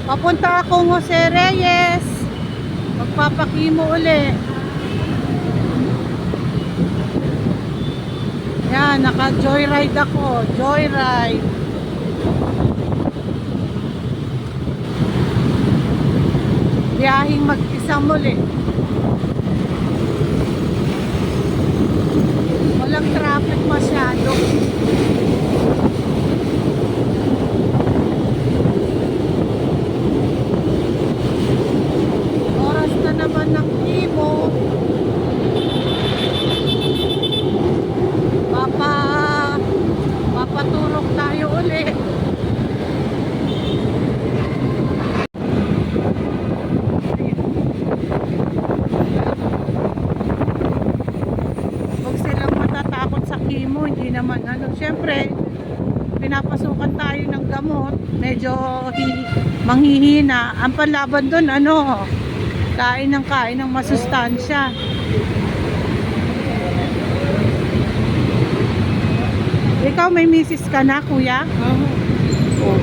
Papunta akong Jose Reyes. Magpapakimo uli. Yan, naka-joyride ako. Joyride. Biyahing mag-isa muli. Walang traffic masyado. Oras na naman ng Imo. Papaturok tayo ulit. Huwag silang matatakot sa chemo, hindi naman ano. Siyempre, pinapasukan tayo ng gamot, medyo manghihina. Ang panlaban doon, ano, kain ng masustansya. Ikaw may misis ka na, kuya? Oh.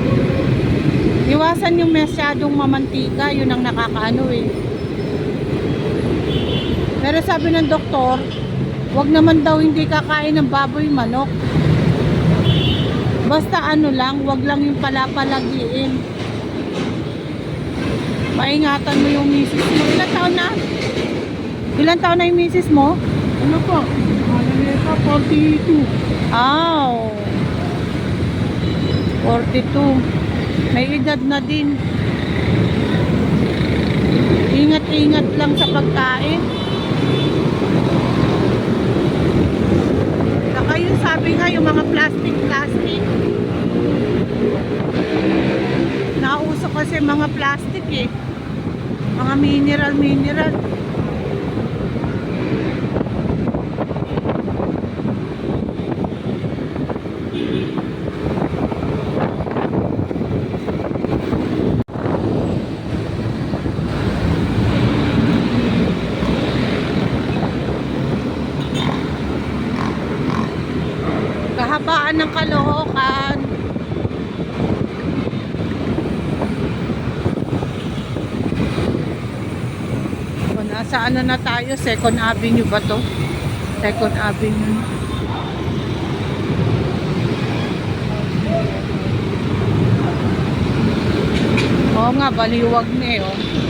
Iwasan yung masyadong mamantika, yun ang nakakaano eh. Pero sabi ng doktor, wag naman daw hindi kakain ng baboy, manok. Basta ano lang, wag lang yung palapalagiin. Maingatan mo yung misis mo. Ilan taon na? Ilan taon na yung misis mo? Ano po? Manalita, 42. Aw. 42. May edad na din. Ingat-ingat lang sa pagkain. Saka yung sabi nga, yung mga plastic. Nauso kasi mga plastic eh. Mga mineral. Kahabaan ng Caloocan. So, nasa ano na tayo? Second Avenue ba to? Second Avenue. Oo nga, baliwag na eh. Oh.